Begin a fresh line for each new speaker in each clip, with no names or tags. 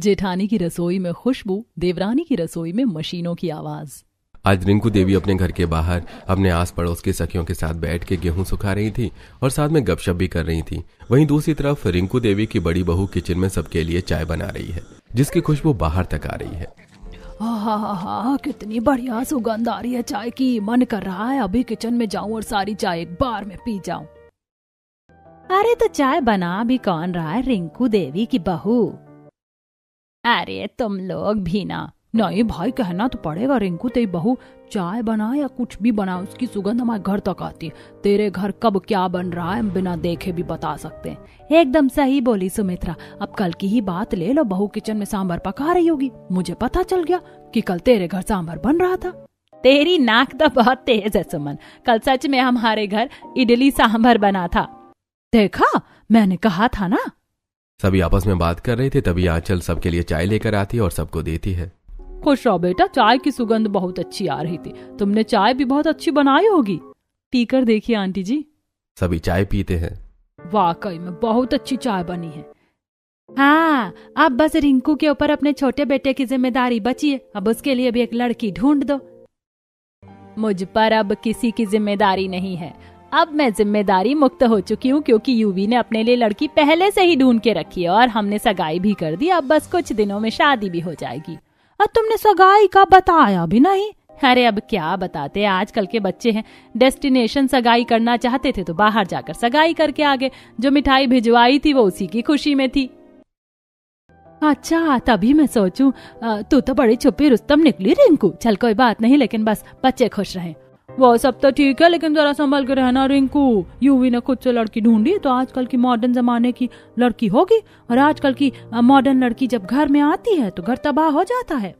जेठानी की रसोई में खुशबू, देवरानी की रसोई में मशीनों की आवाज।
आज रिंकू देवी अपने घर के बाहर अपने आस पड़ोस के सखियों के साथ बैठ के गेहूं सुखा रही थी और साथ में गपशप भी कर रही थी। वहीं दूसरी तरफ रिंकू देवी की बड़ी बहू किचन में सबके लिए चाय बना रही है, जिसकी खुशबू बाहर तक आ रही है।
हाँ, कितनी बढ़िया सुगंध आ रही है चाय की। मन कर रहा है अभी किचन में जाऊं और सारी चाय एक बार में पी जाऊं।
अरे तो चाय बना भी कौन रहा है, रिंकू देवी की बहू।
अरे तुम लोग भी ना। नहीं भाई, कहना तो पड़ेगा। रिंकू तेरी बहू चाय बना या कुछ भी बना, उसकी सुगंध हमारे घर तक आती है। तेरे घर कब क्या बन रहा है बिना देखे भी बता सकते हैं।
एकदम सही बोली सुमित्रा। अब कल की ही बात ले लो, बहू किचन में सांभर पका रही होगी। मुझे पता चल गया कि कल तेरे घर सांभर बन रहा था। तेरी नाक तो बहुत तेज है सुमन। कल सच में हमारे घर इडली सांभर बना था।
देखा, मैंने कहा था ना।
सभी आपस में बात कर रहे थे, तभी आंचल सबके लिए चाय लेकर आती है और सबको देती है।
खुश रहो बेटा, चाय की सुगंध बहुत अच्छी आ रही थी। तुमने चाय भी बहुत अच्छी बनाई होगी। पीकर देखिए आंटी जी।
सभी चाय पीते हैं।
वाकई में बहुत अच्छी चाय बनी है।
हाँ, अब बस रिंकू के ऊपर अपने छोटे बेटे की जिम्मेदारी बची है। अब उसके लिए भी एक लड़की ढूंढ दो।
मुझ पर अब किसी की जिम्मेदारी नहीं है। अब मैं जिम्मेदारी मुक्त हो चुकी हूँ, क्योंकि यूवी ने अपने लिए लड़की पहले से ही ढूंढ के रखी है और हमने सगाई भी कर दी। अब बस कुछ दिनों में शादी भी हो जाएगी।
और तुमने सगाई का बताया भी नहीं। अरे अब क्या बताते, आजकल के बच्चे हैं। डेस्टिनेशन सगाई करना चाहते थे तो बाहर जाकर सगाई करके आ गए। जो मिठाई भिजवाई थी वो उसी की खुशी में थी। अच्छा, तभी मैं सोचूं तू तो बड़ी छुपी रुस्तम निकली रिंकू। चल कोई बात नहीं, लेकिन बस बच्चे खुश रहें।
वो सब तो ठीक है, लेकिन जरा संभल के रहना रिंकू। यूवी ने खुद से लड़की ढूंढी तो आजकल की मॉडर्न जमाने की लड़की होगी। और आजकल की मॉडर्न लड़की जब घर में आती है तो घर तबाह हो जाता है।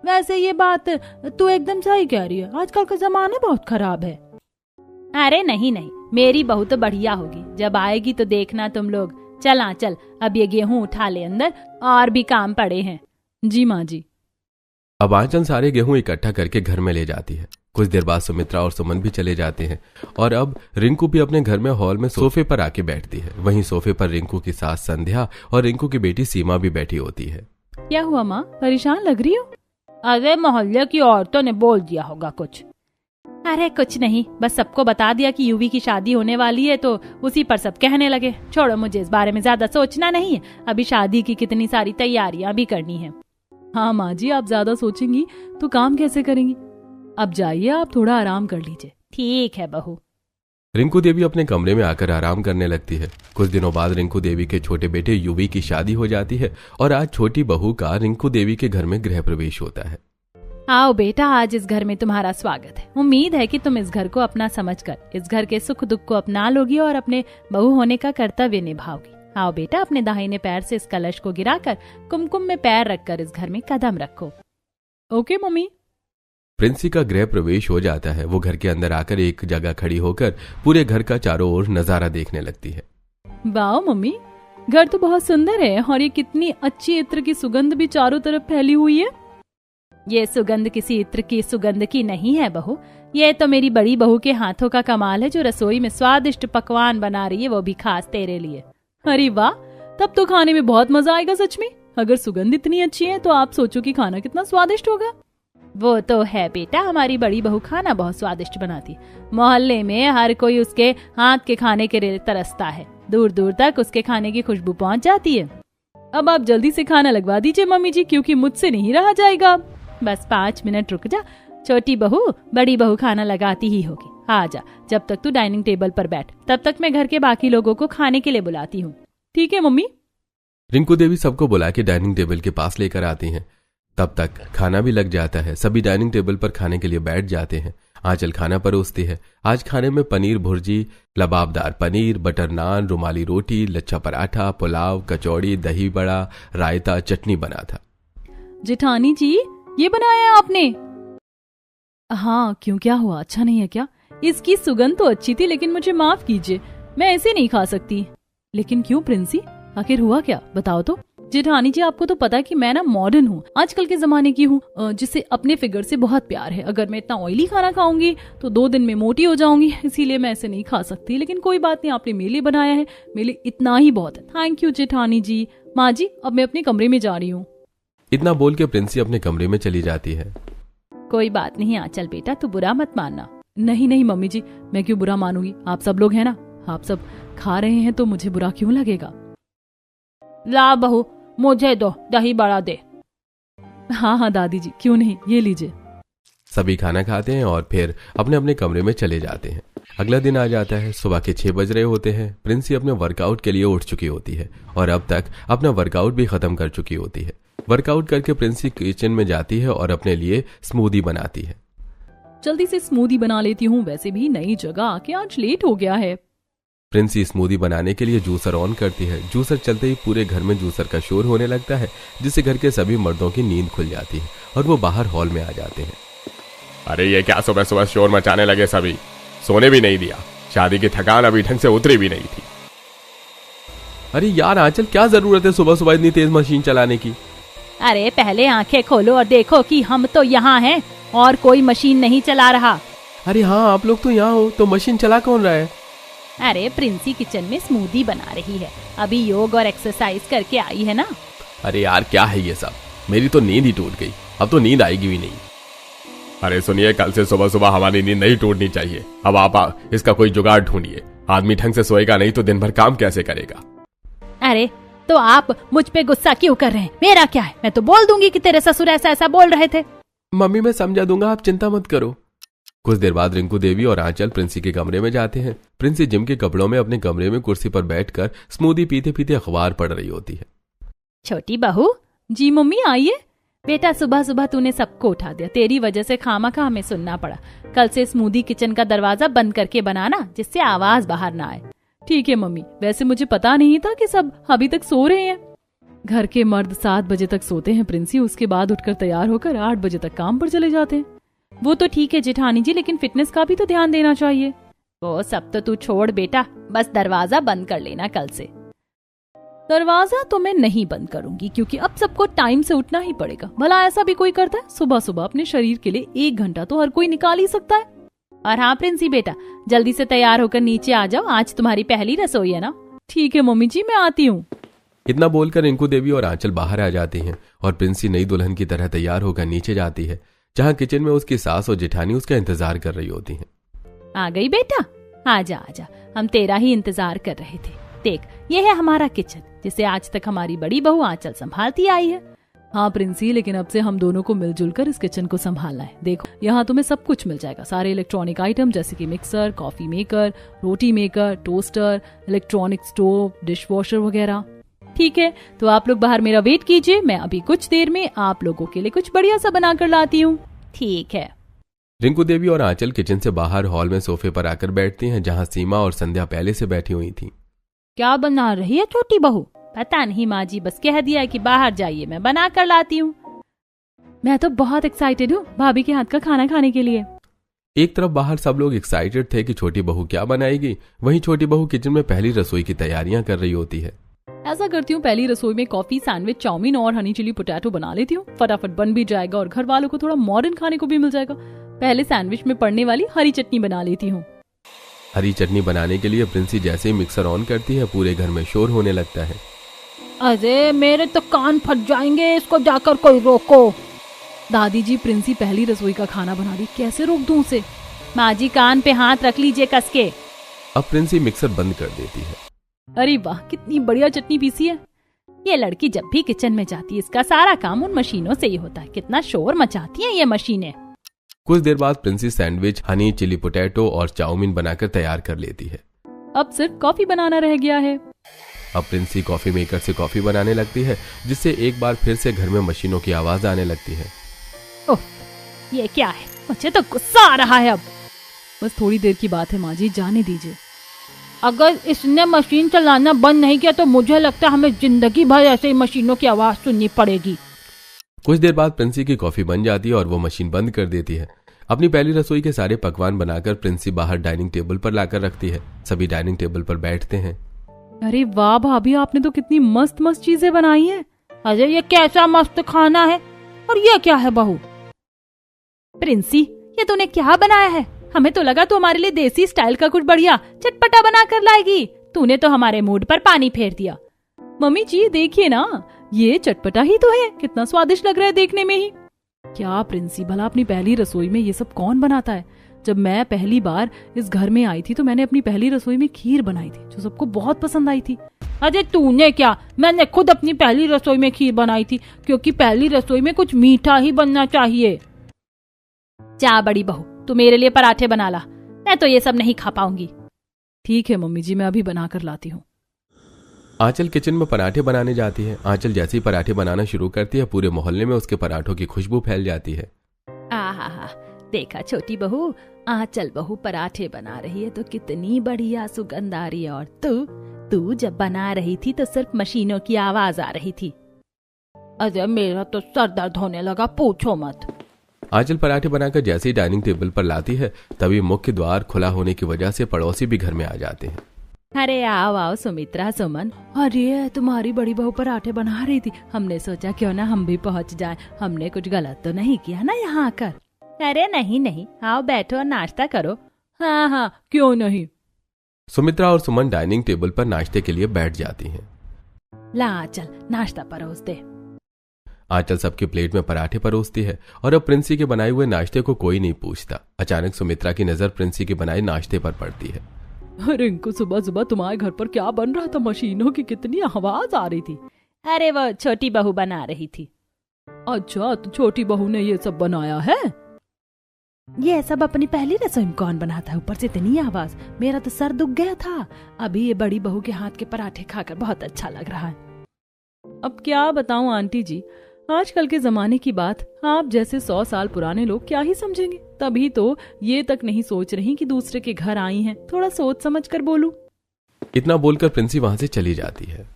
वैसे ये बात तू एकदम सही कह रही है। आजकल का जमाना बहुत खराब है। अरे नहीं नहीं, मेरी बहू तो बढ़िया होगी। जब आएगी तो देखना तुम लोग। चल अब ये गेहूं उठा ले अंदर, और भी काम पड़े हैं।
जी माँ जी।
अब आंचल सारे गेहूं इकट्ठा करके घर में ले जाती है। कुछ देर बाद सुमित्रा और सुमन भी चले जाते हैं और अब रिंकू भी अपने घर में हॉल में सोफे पर आके बैठती है। वहीं सोफे पर रिंकू की सास संध्या और रिंकू की बेटी सीमा भी बैठी होती है।
क्या हुआ माँ, परेशान लग रही हो?
अरे मोहल्ले की औरतों ने बोल दिया होगा कुछ। अरे कुछ नहीं, बस सबको बता दिया कि यूवी की शादी होने वाली है तो उसी पर सब कहने लगे। छोड़ो, मुझे इस बारे में ज्यादा सोचना नहीं है। अभी शादी की कितनी सारी तैयारियां भी करनी है।
हाँ माँ जी, आप ज्यादा सोचेंगी तो काम कैसे करेंगी। अब जाइए, आप थोड़ा आराम कर लीजिए।
ठीक है बहू।
रिंकू देवी अपने कमरे में आकर आराम करने लगती है। कुछ दिनों बाद रिंकू देवी के छोटे बेटे यूवी की शादी हो जाती है और आज छोटी बहू का रिंकू देवी के घर में गृह प्रवेश होता है।
आओ बेटा, आज इस घर में तुम्हारा स्वागत है। उम्मीद है कि तुम इस घर को अपना समझकर इस घर के सुख दुख को अपना लोगी और अपने बहू होने का कर्तव्य निभाओगी। आओ बेटा, अपने दाहिने पैर से इस कलश को गिराकर कुमकुम में पैर रखकर इस घर में कदम रखो।
Okay mummy.
प्रिंसी का गृह प्रवेश हो जाता है। वो घर के अंदर आकर एक जगह खड़ी होकर पूरे घर का चारों ओर नजारा देखने लगती है।
वाह मम्मी, घर तो बहुत सुंदर है और ये कितनी अच्छी इत्र की सुगंध भी चारों तरफ फैली हुई है।
ये सुगंध किसी इत्र की सुगंध की नहीं है बहू। ये तो मेरी बड़ी बहू के हाथों का कमाल है, जो रसोई में स्वादिष्ट पकवान बना रही है, वो भी खास तेरे लिए।
अरे वाह, तब तो खाने में बहुत मजा आएगा सच में। अगर सुगंध इतनी अच्छी है तो आप सोचो कि खाना कितना स्वादिष्ट होगा।
वो तो है बेटा, हमारी बड़ी बहू खाना बहुत स्वादिष्ट बनाती। मोहल्ले में हर कोई उसके हाथ के खाने के लिए तरसता है। दूर दूर तक उसके खाने की खुशबू पहुंच जाती है।
अब आप जल्दी से खाना लगवा दीजिए मम्मी जी, क्योंकि मुझसे नहीं रहा जाएगा।
बस 5 मिनट रुक जा। छोटी बहू बड़ी बहू खाना लगाती ही होगी। आ जा, जब तक तू डाइनिंग टेबल पर बैठ, तब तक मैं घर के बाकी लोगों को खाने के लिए बुलाती हूँ।
ठीक है मम्मी।
रिंकू देवी सबको बुला के डाइनिंग टेबल के पास लेकर आती हैं। तब तक खाना भी लग जाता है। सभी डाइनिंग टेबल पर खाने के लिए बैठ जाते हैं। आंचल खाना परोसती है। आज खाने में पनीर भुर्जी, लबाबदार पनीर, बटर नान, रुमाली रोटी, लच्छा पराठा, पुलाव, कचौड़ी, दही बड़ा, रायता, चटनी बना था।
जेठानी जी, ये बनाया आपने? हाँ, क्यों, क्या हुआ, अच्छा नहीं है क्या? इसकी सुगंध तो अच्छी थी, लेकिन मुझे माफ कीजिए, मैं ऐसे नहीं खा सकती। लेकिन क्यों प्रिंसी, आखिर हुआ क्या, बताओ तो।
जेठानी जी आपको तो पता है कि मैं ना मॉडर्न हूँ, आजकल के जमाने की हूँ, जिसे अपने फिगर से बहुत प्यार है। अगर मैं इतना ऑयली खाना खाऊंगी तो 2 दिन में मोटी हो जाऊंगी, इसीलिए मैं ऐसे नहीं खा सकती। लेकिन कोई बात नहीं, आपने मेरे लिए बनाया है, मेरे लिए इतना ही बहुत है। थैंक यू जेठानी जी। माँ जी अब मैं अपने कमरे में जा रही हूँ।
इतना बोल के प्रिंसी अपने कमरे में चली जाती है।
कोई बात नहीं आंचल बेटा, तू बुरा मत मानना। नहीं नहीं मम्मी जी, मैं क्यों बुरा मानूंगी, आप सब लोग हैं ना, आप सब खा रहे हैं तो मुझे बुरा क्यों लगेगा। ला बहू मुझे दो, दही बड़ा दे। हाँ हाँ दादी जी, क्यों नहीं, ये लीजिए।
सभी खाना खाते हैं और फिर अपने अपने कमरे में चले जाते हैं। अगला दिन आ जाता है। सुबह के 6 बज रहे होते हैं। प्रिंसी अपने वर्कआउट के लिए उठ चुकी होती है और अब तक अपना वर्कआउट भी खत्म कर चुकी होती है। वर्कआउट करके प्रिंसी किचन में जाती है और अपने लिए स्मूदी बनाती है।
जल्दी से स्मूदी बना लेती हूँ, वैसे भी नई जगह आके आज लेट हो गया है।
प्रिंसी स्मूदी बनाने के लिए जूसर ऑन करती है। जूसर चलते ही पूरे घर में जूसर का शोर होने लगता है, जिससे घर के सभी मर्दों की नींद खुल जाती है और वो बाहर हॉल में आ जाते हैं।
अरे ये क्या सुबह सुबह शोर मचाने लगे, सभी सोने भी नहीं दिया, शादी की थकान अभी ढंग से उतरी भी नहीं थी।
अरे यार आंचल, क्या जरूरत है सुबह सुबह इतनी तेज मशीन चलाने की।
अरे पहले आंखें खोलो और देखो कि हम तो यहाँ हैं और कोई मशीन नहीं चला रहा।
अरे हाँ, आप लोग तो यहाँ हो तो मशीन चला कौन रहा है।
अरे प्रिंसी किचन में स्मूदी बना रही है, अभी योग और एक्सरसाइज करके आई है ना।
अरे यार क्या है ये सब, मेरी तो नींद ही टूट गई, अब तो नींद आएगी भी नहीं।
अरे सुनिए, कल से सुबह सुबह हमारी नींद नहीं टूटनी चाहिए। अब आप इसका कोई जुगाड़ ढूंढिए। आदमी ढंग से सोएगा नहीं तो दिन भर काम कैसे करेगा।
अरे तो आप मुझ पे गुस्सा क्यों कर रहे हैं, मेरा क्या है, मैं तो बोल दूंगी कि तेरे ससुर ऐसा ऐसा बोल रहे थे।
मम्मी मैं समझा दूंगा, आप चिंता मत करो। कुछ देर बाद रिंकू देवी और आंचल प्रिंसी के कमरे में जाते हैं। प्रिंसी जिम के कपड़ों में अपने कमरे में कुर्सी पर बैठकर स्मूदी पीते पीते अखबार पढ़ रही होती है।
छोटी बहू। जी मम्मी आइए। बेटा सुबह सुबह तूने सबको उठा दिया, तेरी वजह से खामखा हमें सुनना पड़ा। कल से स्मूदी किचन का दरवाजा बंद करके बनाना, जिससे आवाज बाहर ना आए। ठीक है मम्मी, वैसे मुझे पता नहीं था कि सब अभी तक सो रहे हैं। घर के मर्द 7 बजे तक सोते हैं प्रिंसी, उसके बाद उठकर तैयार होकर 8 बजे तक काम पर चले जाते हैं। वो तो ठीक है जेठानी जी, लेकिन फिटनेस का भी तो ध्यान देना चाहिए। वो सब तो तू छोड़ बेटा, बस दरवाजा बंद कर लेना कल से। दरवाजा तो मैं नहीं बंद करूंगी, क्योंकि अब सबको टाइम से उठना ही पड़ेगा। भला ऐसा भी कोई करता है? सुबह सुबह अपने शरीर के लिए 1 घंटा तो हर कोई निकाल ही सकता है। और हाँ प्रिंसी बेटा, जल्दी से तैयार होकर नीचे आ जाओ, आज तुम्हारी पहली रसोई है ना। ठीक है मम्मी जी, मैं आती हूँ।
इतना बोलकर रिंकू देवी और आंचल बाहर आ जाती हैं और प्रिंसी नई दुल्हन की तरह तैयार होकर नीचे जाती है, जहाँ किचन में उसकी सास और जेठानी उसका इंतजार कर रही होती हैं।
आ गई बेटा, आजा आजा, हम तेरा ही इंतजार कर रहे थे। देख, ये है हमारा किचन, जिसे आज तक हमारी बड़ी बहू आंचल संभालती आई है। हाँ प्रिंसी, लेकिन अब से हम दोनों को मिलजुल कर इस किचन को संभालना है। देखो यहाँ तुम्हें सब कुछ मिल जाएगा, सारे इलेक्ट्रॉनिक आइटम जैसे कि mixer, coffee maker, roti maker, toaster, electronic stove, dishwasher वगैरह। ठीक है, तो आप लोग बाहर मेरा वेट कीजिए, मैं अभी कुछ देर में आप लोगों के लिए कुछ बढ़िया सा बना कर लाती हूँ। ठीक है।
रिंकू देवी और आंचल किचन से बाहर हॉल में सोफे पर आकर बैठती हैं, जहाँ सीमा और संध्या पहले से बैठी हुई थी।
क्या बना रही है छोटी बहू? पता नहीं माँ जी, बस कह दिया है कि बाहर जाइए, मैं बना कर लाती हूँ। मैं तो बहुत एक्साइटेड हूँ भाभी के हाथ का खाना खाने के लिए।
एक तरफ बाहर सब लोग एक्साइटेड थे कि छोटी बहू क्या बनाएगी, वहीं छोटी बहू किचन में पहली रसोई की तैयारियां कर रही होती है।
ऐसा करती हूँ, पहली रसोई में कॉफी, सैंडविच, चाउमीन और हनी चिली पोटैटो बना लेती हूँ। फटाफट बन भी जाएगा और घर वालों को थोड़ा मॉडर्न खाने को भी मिल जाएगा। पहले सैंडविच में पड़ने वाली हरी चटनी बना लेती हूँ।
हरी चटनी बनाने के लिए प्रिंसी जैसे ही मिक्सर ऑन करती है, पूरे घर में शोर होने लगता है।
अरे मेरे तो कान फट जाएंगे, इसको जाकर कोई रोको। दादी जी, प्रिंसी पहली रसोई का खाना बना रही, कैसे रोक दूं उसे? माँ जी, कान पे हाथ रख लीजिए कस के।
अब प्रिंसी मिक्सर बंद कर देती है।
अरे वाह, कितनी बढ़िया चटनी पीसी है। ये लड़की जब भी किचन में जाती है, इसका सारा काम उन मशीनों से ही होता है। कितना शोर मचाती हैं ये मशीनें।
कुछ देर बाद Princy sandwich, honey chilli potato और चाउमीन बनाकर तैयार कर लेती है।
अब सिर्फ कॉफी बनाना रह गया है।
अब प्रिंसी कॉफी मेकर से कॉफी बनाने लगती है, जिससे एक बार फिर से घर में मशीनों की आवाज आने लगती है।
ओह, ये क्या है? मुझे तो गुस्सा आ रहा है अब। बस थोड़ी देर की बात है माँ जी, जाने दीजिए। अगर इसने मशीन चलाना बंद नहीं किया तो मुझे लगता है हमें जिंदगी भर ऐसे ही मशीनों की आवाज सुननी पड़ेगी।
कुछ देर बाद प्रिंसी की कॉफी बन जाती है और वो मशीन बंद कर देती है। अपनी पहली रसोई के सारे पकवान बनाकर प्रिंसी बाहर डाइनिंग टेबल पर लाकर रखती है। सभी डाइनिंग टेबल पर बैठते हैं।
अरे वाह भाभी, आपने तो कितनी मस्त मस्त चीजें बनाई हैं। अरे ये कैसा मस्त खाना है, और ये क्या है बहू? प्रिंसी, ये तूने क्या बनाया है? हमें तो लगा तू हमारे लिए देसी स्टाइल का कुछ बढ़िया चटपटा बना कर लाएगी। तूने तो हमारे मूड पर पानी फेर दिया।
मम्मी जी देखिए ना, ये चटपटा ही तो है, कितना स्वादिष्ट लग रहा है देखने में ही। क्या प्रिंसी, भला अपनी पहली रसोई में ये सब कौन बनाता है? जब मैं पहली बार इस घर में आई थी तो मैंने अपनी पहली रसोई में खीर बनाई थी जो सबको बहुत पसंद आई थी।
अरे तूने क्या, मैंने खुद अपनी पहली रसोई में खीर बनाई थी, क्योंकि पहली रसोई में कुछ मीठा ही बनना चाहिए। जा बड़ी बहू, तू मेरे लिए पराठे बना ला, मैं तो ये सब नहीं खा पाऊंगी।
ठीक है मम्मी जी, मैं अभी बना कर लाती हूँ।
आंचल किचन में पराठे बनाने जाती है। आंचल जैसे ही पराठे बनाना शुरू करती है, पूरे मोहल्ले में उसके पराठों की खुशबू फैल जाती है।
आहा, देखा छोटी बहू, आंचल बहू पराठे बना रही है तो कितनी बढ़िया सुगंध आ रही है। और तू जब बना रही थी तो सिर्फ मशीनों की आवाज आ रही थी। अरे मेरा तो सर दर्द होने लगा, पूछो मत।
आंचल पराठे बनाकर जैसे ही डाइनिंग टेबल पर लाती है, तभी मुख्य द्वार खुला होने की वजह से पड़ोसी भी घर में आ जाते हैं।
अरे आओ आओ सुमित्रा, सुमन।
अरे तुम्हारी बड़ी बहू पराठे बना रही थी, हमने सोचा क्यों ना हम भी पहुंच जाएं। हमने कुछ गलत तो नहीं किया ना यहाँ आकर?
अरे नहीं नहीं, आओ बैठो और नाश्ता करो।
हाँ हाँ, क्यों नहीं।
सुमित्रा और सुमन डाइनिंग टेबल पर नाश्ते के लिए बैठ जाती हैं।
ला आंचल, नाश्ता परोस दे।
आंचल सबके प्लेट में पराठे परोसती है और अब प्रिंसी के बनाए हुए नाश्ते को कोई नहीं पूछता। अचानक सुमित्रा की नजर प्रिंसी के बनाए नाश्ते पर पड़ती है।
रिंकू, सुबह सुबह तुम्हारे घर पर क्या बन रहा था? मशीनों की कितनी आवाज आ रही थी।
अरे वो छोटी बहू बना रही थी।
अच्छा, तो छोटी बहू ने ये सब बनाया है?
ये सब अपनी पहली रसोई में कौन बनाता है? ऊपर से इतनी आवाज, मेरा तो सर दुख गया था। अभी ये बड़ी बहू के हाथ के पराठे खाकर बहुत अच्छा लग रहा है।
अब क्या बताऊं आंटी जी, आजकल के जमाने की बात आप जैसे 100 साल पुराने लोग क्या ही समझेंगे। तभी तो ये तक नहीं सोच रही कि दूसरे के घर आई हैं। थोड़ा सोच समझ कर बोलूं।
इतना बोलकर प्रिंसी वहां से चली जाती है।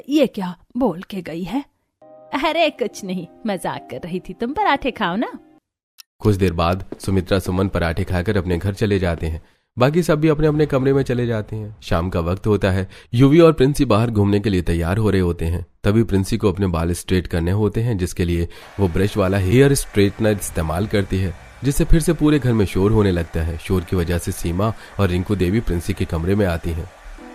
ये क्या बोल के गई है? अरे कुछ नहीं, मजाक कर रही थी। तुम पराठे खाओ ना।
कुछ देर बाद सुमित्रा सुमन पराठे खाकर अपने घर चले जाते हैं। बाकी सब भी अपने अपने कमरे में चले जाते हैं। शाम का वक्त होता है। युवी और प्रिंसी बाहर घूमने के लिए तैयार हो रहे होते हैं। तभी प्रिंसी को अपने बाल स्ट्रेट करने होते हैं, जिसके लिए वो ब्रश वाला हेयर स्ट्रेटनर इस्तेमाल करती है, जिससे फिर से पूरे घर में शोर होने लगता है। शोर की वजह से सीमा और रिंकू देवी प्रिंसी के कमरे में आती हैं।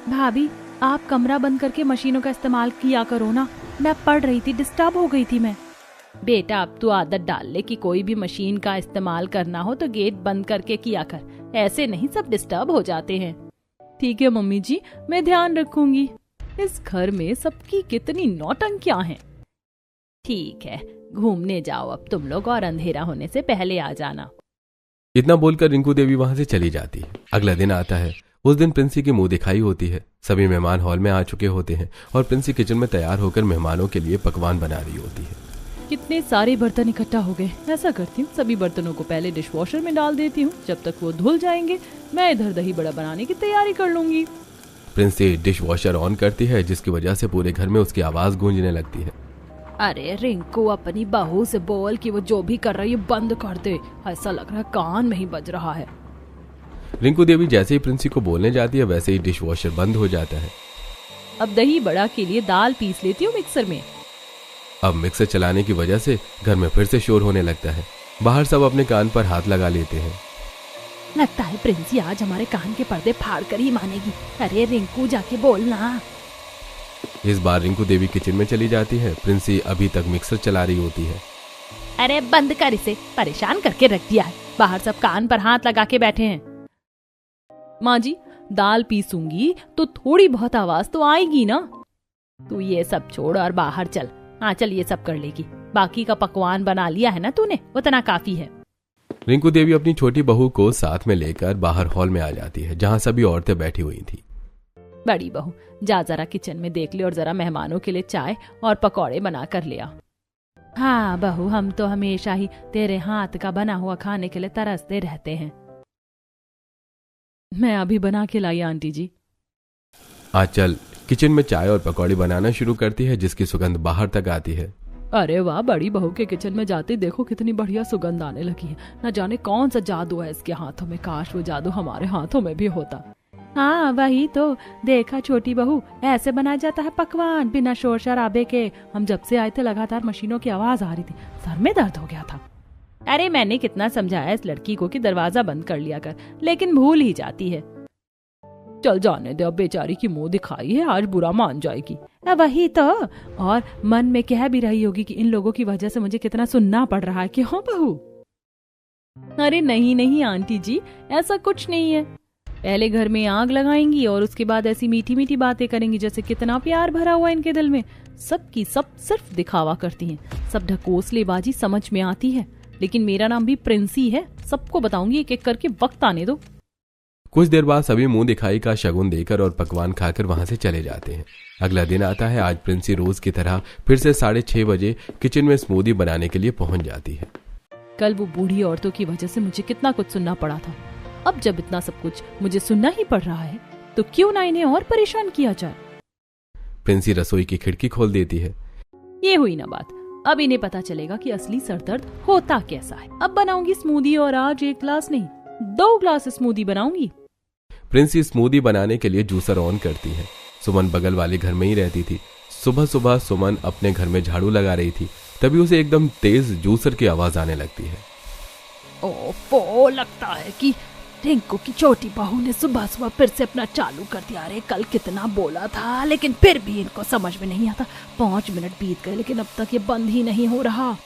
भाभी, आप कमरा बंद करके मशीनों का इस्तेमाल किया करो ना। मैं पढ़ रही थी, डिस्टर्ब हो गई थी मैं।
बेटा, अब तू आदत डाल ले कि कोई भी मशीन का इस्तेमाल करना हो तो गेट बंद करके किया कर। ऐसे नहीं सब डिस्टर्ब हो जाते हैं।
ठीक है मम्मी जी, मैं ध्यान रखूंगी। इस घर में सबकी कितनी नौटंकियां हैं।
ठीक है, घूमने जाओ अब तुम लोग, और अंधेरा होने से पहले आ जाना।
इतना बोलकर रिंकू देवी वहां से चली जाती है। अगला दिन आता है। उस दिन प्रिंसी की मुंह दिखाई होती है। सभी मेहमान हॉल में आ चुके होते हैं और प्रिंसी किचन में तैयार होकर मेहमानों के लिए पकवान बना रही होती है।
कितने सारे बर्तन इकट्ठा हो गए। ऐसा करती हूँ, सभी बर्तनों को पहले डिशवॉशर में डाल देती हूँ। जब तक वो धुल जाएंगे मैं इधर दही बड़ा बनाने की तैयारी कर लूंगी।
प्रिंसी डिशवॉशर ऑन करती है, जिसकी वजह से पूरे घर में उसकी आवाज गूंजने लगती है।
अरे रिंकू, अपनी बहू से बोल कि वो जो भी कर रही है बंद कर दे। ऐसा लग रहा है कान में ही बज रहा है।
रिंकू देवी जैसे ही प्रिंसी को बोलने जाती है, वैसे ही डिशवॉशर बंद हो जाता है।
अब दही बड़ा के लिए दाल पीस लेती हूँ मिक्सर में।
अब मिक्सर चलाने की वजह से घर में फिर से शोर होने लगता है। बाहर सब अपने कान पर हाथ लगा लेते हैं।
लगता है प्रिंसी आज हमारे कान के पर्दे फाड़ कर ही मानेगी। अरे रिंकू, जाके बोलना।
इस बार रिंकू देवी किचन में चली जाती है। प्रिंसी अभी तक मिक्सर चला रही होती है।
अरे बंद कर इसे, परेशान करके रख दिया है। बाहर सब कान पर हाथ लगा के बैठे हैं।
माँ जी, दाल पीसूंगी तो थोड़ी बहुत आवाज तो आएगी ना।
तू ये सब छोड़ और बाहर चल। हाँ चल, ये सब कर लेगी। बाकी का पकवान बना लिया है ना तूने, उतना काफी है।
रिंकू देवी अपनी छोटी बहू को साथ में लेकर बाहर हॉल में आ जाती है, जहाँ सभी औरतें बैठी हुई थी।
बड़ी बहू, जा जरा किचन में देख ले और जरा मेहमानों के लिए चाय और पकौड़े बना कर ले आ। हाँ बहू, हम तो हमेशा ही तेरे हाथ का बना हुआ खाने के लिए तरसते रहते हैं।
मैं अभी बना के लाई आंटी जी।
आंचल किचन में चाय और पकौड़ी बनाना शुरू करती है, जिसकी सुगंध बाहर तक आती है।
अरे वाह, बड़ी बहू के किचन में जाते देखो कितनी बढ़िया सुगंध आने लगी है। न जाने कौन सा जादू है इसके हाथों में। काश वो जादू हमारे हाथों में भी होता।
हाँ वही तो, देखा छोटी बहू, ऐसे बनाया जाता है पकवान बिना शोर शराबे के। हम जब से आए थे लगातार मशीनों की आवाज आ रही थी, सर में दर्द हो गया था। अरे मैंने कितना समझाया इस लड़की को कि दरवाजा बंद कर लिया कर, लेकिन भूल ही जाती है। चल जाने दे, अब बेचारी की मुंह दिखाई है, आज बुरा मान जाएगी। वही तो, और मन में कह भी रही होगी कि इन लोगों की वजह से मुझे कितना सुनना पड़ रहा है कि हाँ बहू। अरे नहीं नहीं आंटी जी, ऐसा कुछ नहीं है। पहले घर में आग लगाएंगी और उसके बाद ऐसी मीठी मीठी बातें करेंगी जैसे कितना प्यार भरा हुआ इनके दिल में। सब की सब सिर्फ दिखावा करती हैं, सब ढकोसलेबाजी समझ में आती है। लेकिन मेरा नाम भी प्रिंसी है, सबको बताऊंगी एक एक करके, वक्त आने दो।
कुछ देर बाद सभी मुंह दिखाई का शगुन देकर और पकवान खाकर वहां से चले जाते हैं। अगला दिन आता है। आज प्रिंसी रोज की तरह फिर से 6:30 बजे किचन में स्मूदी बनाने के लिए पहुंच जाती है।
कल वो बूढ़ी औरतों की वजह से मुझे कितना कुछ सुनना पड़ा था। अब जब इतना सब कुछ मुझे सुनना ही पड़ रहा है तो क्यों ना इन्हें और परेशान किया जाए।
प्रिंसी रसोई की खिड़की खोल देती है।
ये हुई ना बात, अब इन्हें पता चलेगा कि असली सरदर्द होता कैसा है। अब बनाऊंगी स्मूदी, और आज 1 ग्लास नहीं 2 ग्लास स्मूदी बनाऊंगी।
प्रिंसी स्मूदी बनाने के लिए जूसर ऑन करती है। सुमन बगल वाले घर में ही रहती थी। सुबह सुबह सुमन अपने घर में झाड़ू लगा रही थी, तभी उसे एकदम तेज जूसर की आवाज आने लगती है।
ओफो, लगता है कि रिंकू की छोटी बहू ने सुबह सुबह फिर से अपना चालू कर दिया। अरे कल कितना बोला था, लेकिन फिर भी इनको समझ में नहीं आता। 5 मिनट बीत गए लेकिन अब तक ये बंद ही नहीं हो रहा।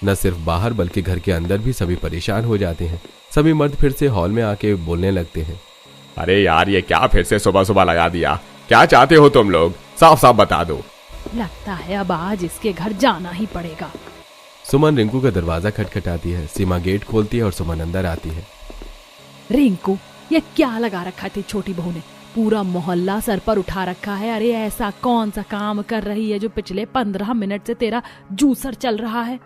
न सिर्फ बाहर बल्कि घर के अंदर भी सभी परेशान हो जाते हैं। सभी मर्द फिर से हॉल में आके बोलने लगते हैं।
अरे यार, ये क्या फिर से सुबह सुबह लगा दिया? क्या चाहते हो तुम लोग? साफ साफ बता दो।
लगता है अब आज इसके घर जाना ही पड़ेगा।
सुमन रिंकू का दरवाजा खटखटाती है। सीमा गेट खोलती है और सुमन अंदर आती है।
रिंकू, ये क्या लगा रखा थी छोटी बहू ने? पूरा मोहल्ला सर पर उठा रखा है। अरे ऐसा कौन सा काम कर रही है जो पिछले 15 मिनट से तेरा जूसर चल रहा है?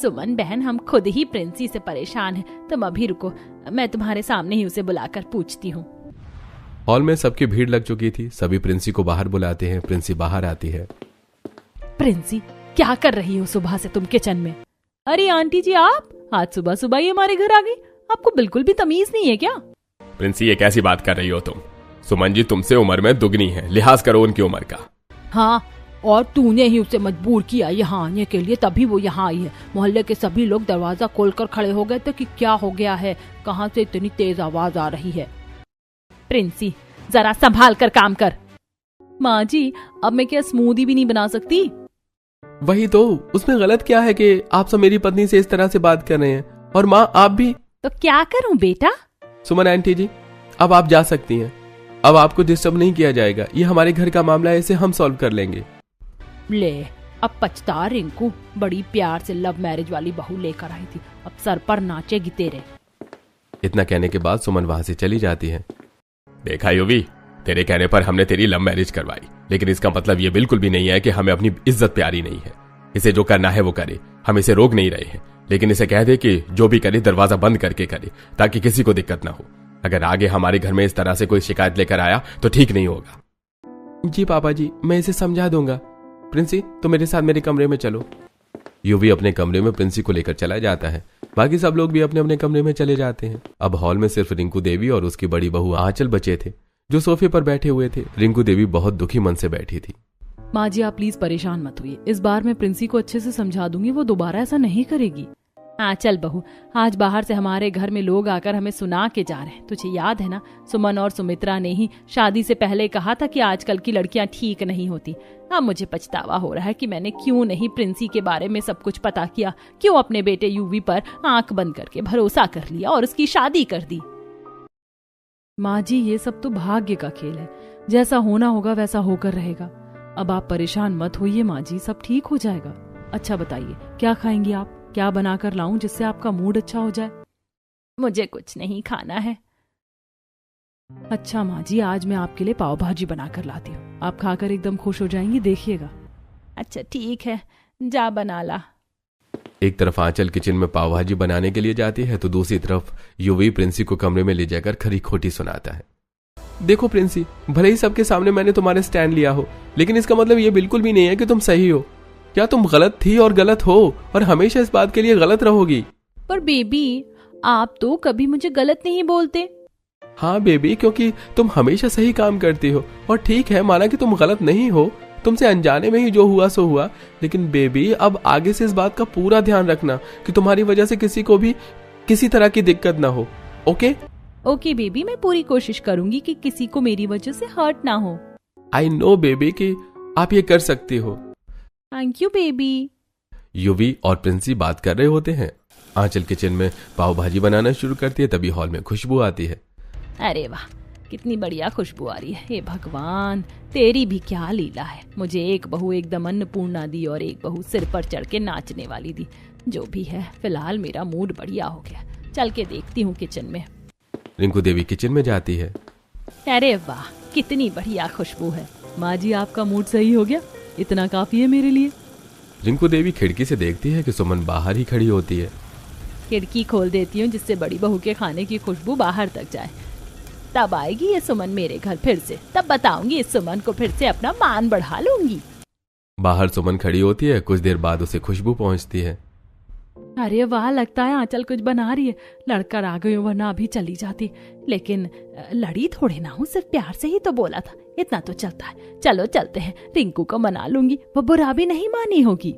सुमन बहन, हम खुद ही प्रिंसी से परेशान हैं। तुम अभी रुको, मैं तुम्हारे सामने ही उसे बुलाकर पूछती हूँ।
हॉल में सबकी भीड़ लग चुकी थी। सभी प्रिंसी को बाहर बुलाते हैं। प्रिंसी बाहर आती है।
प्रिंसी, क्या कर रही हो सुबह से तुम किचन में? अरे आंटी जी, आप आज सुबह सुबह ही हमारे घर आ गई? आपको बिल्कुल भी तमीज नहीं है क्या?
प्रिंसी, ये कैसी बात कर रही हो तुम? सुमन जी तुमसे उम्र में दुगनी है, लिहाज करो उनकी उम्र का।
हाँ, और तूने ही उसे मजबूर किया यहाँ आने के लिए, तभी वो यहाँ आई है। मोहल्ले के सभी लोग दरवाजा खोलकर खड़े हो गए थे कि क्या हो गया है, कहाँ से इतनी तेज आवाज आ रही है। प्रिंसी, जरा संभाल कर काम कर। माँ जी, अब मैं क्या स्मूदी भी नहीं बना सकती?
वही तो, उसमें गलत क्या है कि आप सब मेरी पत्नी से इस तरह से बात कर रहे हैं? और माँ, आप भी।
तो क्या करूं बेटा?
सुमन आंटी जी, अब आप जा सकती हैं। अब आपको डिस्टर्ब नहीं किया जाएगा। ये हमारे घर का मामला है, इसे हम सॉल्व कर लेंगे।
ले, अब पछता रिंकू, बड़ी प्यार से लव मैरिज वाली बहू लेकर आई थी, अब सर पर नाचेगी तेरे।
इतना कहने के बाद सुमन वहां से चली जाती है।
देखा युवी, तेरे कहने पर हमने तेरी लव मैरिज करवाई, लेकिन इसका मतलब ये बिल्कुल भी नहीं है कि हमें अपनी इज्जत प्यारी नहीं है। इसे जो करना है वो करे, हम इसे रोक नहीं रहे हैं, लेकिन इसे कह दे कि जो भी करे दरवाजा बंद करके करे, ताकि किसी को दिक्कत ना हो। अगर आगे हमारे घर में इस तरह से कोई शिकायत लेकर आया तो ठीक नहीं होगा।
जी पापा जी, मैं इसे समझा दूंगा। प्रिंसी, तो मेरे साथ मेरे कमरे में चलो। युवी अपने कमरे में प्रिंसी को लेकर चला जाता है। बाकी सब लोग भी अपने अपने कमरे में चले जाते हैं। अब हॉल में सिर्फ रिंकू देवी और उसकी बड़ी बहू आंचल बचे थे, जो सोफे पर बैठे हुए थे। रिंकू देवी बहुत दुखी मन से बैठी थी।
माँ जी, आप प्लीज परेशान मत हुई, इस बार मैं प्रिंसी को अच्छे से समझा दूंगी, वो दोबारा ऐसा नहीं करेगी। हाँ चल बहू, आज बाहर से हमारे घर में लोग आकर हमें सुना के जा रहे हैं। तुझे याद है ना, सुमन और सुमित्रा ने ही शादी से पहले कहा था कि आजकल की लड़कियां ठीक नहीं होती। अब मुझे पछतावा हो रहा है कि मैंने क्यों नहीं प्रिंसी के बारे में सब कुछ पता किया, क्यों अपने बेटे यूवी पर आंख बंद करके भरोसा कर लिया और उसकी शादी कर दी। माँ जी, ये सब तो भाग्य का खेल है, जैसा होना होगा वैसा होकर रहेगा। अब आप परेशान मत होइए माँ जी, सब ठीक हो जाएगा। अच्छा बताइए, क्या खाएंगी आप? क्या बनाकर लाऊं जिससे आपका मूड अच्छा हो जाए? मुझे कुछ नहीं खाना है। अच्छा माँ जी, आज मैं आपके लिए पाव भाजी बनाकर लाती हूँ, आप खाकर एकदम खुश हो जाएंगी, देखिएगा। अच्छा ठीक है, जा बना ला।
एक तरफ आंचल किचन में पाव भाजी बनाने के लिए जाती है तो दूसरी तरफ युवी प्रिंसी को कमरे में ले जाकर खरी खोटी सुनाता है। देखो प्रिंसी, भले ही सबके सामने मैंने तुम्हारे स्टैंड लिया हो, लेकिन इसका मतलब ये बिल्कुल भी नहीं है कि तुम सही हो। क्या तुम गलत थी और गलत हो और हमेशा इस बात के लिए गलत रहोगी?
पर बेबी, आप तो कभी मुझे गलत नहीं बोलते।
हाँ बेबी, क्योंकि तुम हमेशा सही काम करती हो। और ठीक है, माना कि तुम गलत नहीं हो, तुमसे अनजाने में ही जो हुआ सो हुआ, लेकिन बेबी अब आगे से इस बात का पूरा ध्यान रखना कि तुम्हारी वजह से किसी को भी किसी तरह की दिक्कत ना हो। ओके?
ओके बेबी, मैं पूरी कोशिश करूंगी कि किसी को मेरी वजह से हर्ट ना हो।
आई नो बेबी कि आप ये कर सकती हो।
Thank you baby.
युवी और प्रिंसी बात कर रहे होते हैं। आंचल किचन में पाव भाजी बनाना शुरू करती है, तभी हॉल में खुशबू आती है।
अरे वाह, कितनी बढ़िया खुशबू आ रही है। हे भगवान, तेरी भी क्या लीला है। मुझे एक बहू एकदम अन्नपूर्णा दी और एक बहू सिर पर चढ़ के नाचने वाली दी। जो भी है, फिलहाल मेरा मूड बढ़िया हो गया। चल के देखती हूँ किचन में।
रिंकू देवी किचन में जाती है।
अरे वाह, कितनी बढ़िया खुशबू है। माँ जी, आपका मूड सही हो गया, इतना काफी है मेरे लिए।
रिंकू देवी खिड़की से देखती है कि सुमन बाहर ही खड़ी होती है।
खिड़की खोल देती हूँ जिससे बड़ी बहू के खाने की खुशबू बाहर तक जाए। तब आएगी ये सुमन मेरे घर फिर से, तब बताऊंगी इस सुमन को, फिर से अपना मान बढ़ा लूंगी।
बाहर सुमन खड़ी होती है। कुछ देर बाद उसे खुशबू पहुंचती है।
अरे वाह, लगता है आंचल कुछ बना रही है। लड़कर आ गई, वरना अभी चली जाती। लेकिन लड़ी थोड़े ना हूँ, सिर्फ प्यार से ही तो बोला था, इतना तो चलता है। चलो चलते हैं, रिंकू को मना लूंगी, वो बुरा भी नहीं मानी होगी।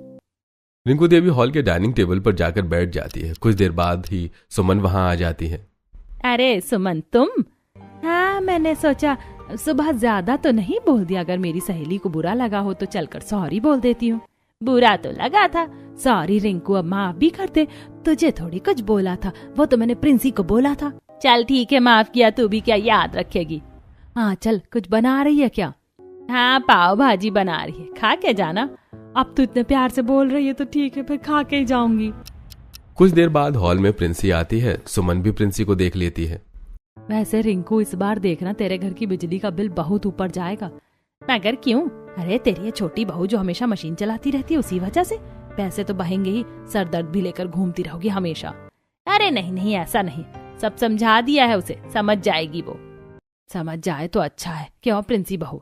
रिंकू देवी हॉल के डाइनिंग टेबल पर जाकर बैठ जाती है। कुछ देर बाद ही सुमन वहां आ जाती है।
अरे सुमन, तुम? हाँ, मैंने सोचा सुबह ज्यादा तो नहीं बोल दिया। अगर मेरी सहेली को बुरा लगा हो तो चलकर सॉरी बोल देती हूँ। बुरा तो लगा था, सॉरी रिंकू, अब माफ भी कर दे। तुझे थोड़ी कुछ बोला था, वो तो मैंने प्रिंसी को बोला था। चल ठीक है, माफ किया, तू भी क्या याद रखेगी। हाँ चल, कुछ बना रही है क्या? हाँ, पाव भाजी बना रही है, खा के जाना। अब तो इतने प्यार से बोल रही है तो ठीक है, फिर खा के ही जाऊंगी।
कुछ देर बाद हॉल में प्रिंसी आती है। सुमन भी प्रिंसी को देख लेती है।
वैसे रिंकू, इस बार देखना तेरे घर की बिजली का बिल बहुत ऊपर जाएगा। मगर क्यों? अरे तेरी ये छोटी बहू जो हमेशा मशीन चलाती रहती है, उसी वजह से पैसे तो बहेंगे ही। सर दर्द भी लेकर घूमती रहोगी हमेशा। अरे नहीं नहीं, ऐसा नहीं, सब समझा दिया है उसे, समझ जाएगी वो। समझ जाए तो अच्छा है। क्यों प्रिंसी बहू?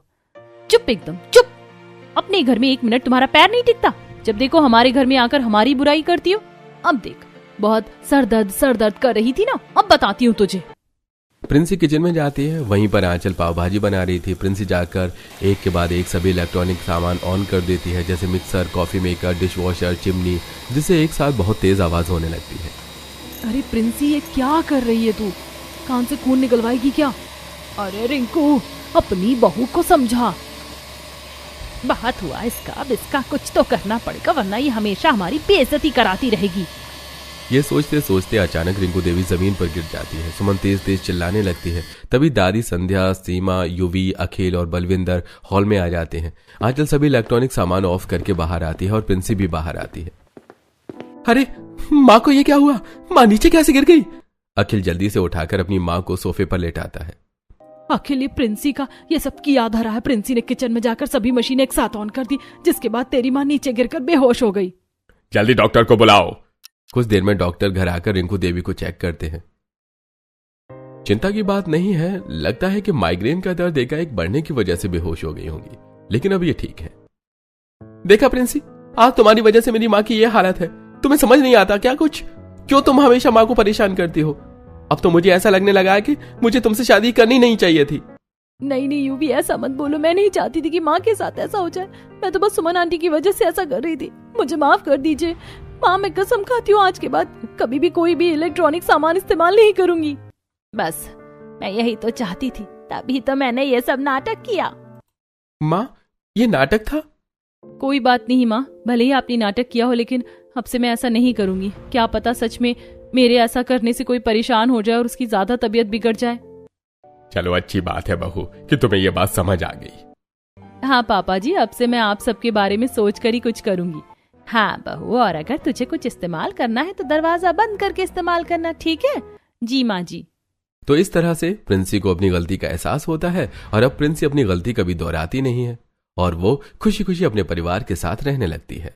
चुप, एकदम चुप। अपने घर में एक मिनट तुम्हारा पैर नहीं टिकता। जब देखो हमारे घर में आकर हमारी बुराई करती हो। अब देख, बहुत सर दर्द कर रही थी ना, अब बताती हूँ तुझे।
प्रिंसी किचन में जाती है। वहीं पर आंचल पाव भाजी बना रही थी। प्रिंसी जाकर एक के बाद एक सभी इलेक्ट्रॉनिक सामान ऑन कर देती है, जैसे mixer, coffee maker, dish washer, chimney, जिससे एक साथ बहुत तेज आवाज होने लगती है।
अरे प्रिंसी, ये क्या कर रही है तू? कान से खून निकलवाएगी क्या? अरे रिंकू, अपनी बहू को समझा। बहुत हुआ इसका, अब इसका कुछ तो करना पड़ेगा, वरना ये हमेशा हमारी बेइज्जती कराती रहेगी।
ये सोचते सोचते अचानक रिंकू देवी जमीन पर गिर जाती है। सुमन तेज तेज चिल्लाने लगती है। तभी दादी संध्या, सीमा, युवी, अखिल और बलविंदर हॉल में आ जाते हैं। आंचल सभी इलेक्ट्रॉनिक सामान ऑफ करके बाहर आती है और प्रिंसी भी बाहर आती है। अरे माँ को ये क्या हुआ? माँ नीचे कैसे गिर गई? अखिल जल्दी से उठाकर अपनी माँ को सोफे पर लेटाता है।
अखिल, ये प्रिंसी का ये सब किया धरा है। प्रिंसी ने किचन में जाकर सभी मशीन एक साथ ऑन कर दी, जिसके बाद तेरी माँ नीचे गिरकर बेहोश हो गई।
जल्दी डॉक्टर को बुलाओ।
कुछ देर में डॉक्टर घर आकर रिंकू देवी को चेक करते हैं। चिंता की बात नहीं है, लगता है कि माइग्रेन का दर्द एकाएक बढ़ने की वजह से बेहोश हो गई होंगी, लेकिन अब ये ठीक है। देखा प्रिंसी, आज तुम्हारी वजह से मेरी माँ की ये हालत है। तुम्हें समझ नहीं आता क्या कुछ? क्यों तुम हमेशा माँ को परेशान करती हो? अब तो मुझे ऐसा लगने लगा है कि मुझे तुमसे शादी करनी नहीं चाहिए थी।
नहीं नहीं यूवी, ऐसा मत बोलो। मैं नहीं चाहती थी कि माँ के साथ ऐसा हो जाए। मैं तो बस सुमन आंटी की वजह से ऐसा कर रही थी। मुझे माफ कर दीजिए माँ, मैं कसम खाती हूँ आज के बाद कभी भी कोई भी इलेक्ट्रॉनिक सामान इस्तेमाल नहीं करूंगी। बस मैं यही तो चाहती थी, तभी तो मैंने ये सब नाटक किया।
माँ, ये नाटक था?
कोई बात नहीं माँ, भले ही आपने नाटक किया हो, लेकिन अब से मैं ऐसा नहीं करूंगी। क्या पता सच में मेरे ऐसा करने से कोई परेशान हो जाए और उसकी ज्यादा तबीयत बिगड़ जाए।
चलो अच्छी बात है बहू कि तुम्हें ये बात समझ आ गई।
हाँ पापा जी, अब से मैं आप सबके बारे में सोच कर ही कुछ करूंगी। हाँ बहू, और अगर तुझे कुछ इस्तेमाल करना है तो दरवाजा बंद करके इस्तेमाल करना, ठीक है? जी माँ जी।
तो इस तरह से प्रिंसी को अपनी गलती का एहसास होता है और अब प्रिंसी अपनी गलती कभी दोहराती नहीं है और वो खुशी खुशी अपने परिवार के साथ रहने लगती है।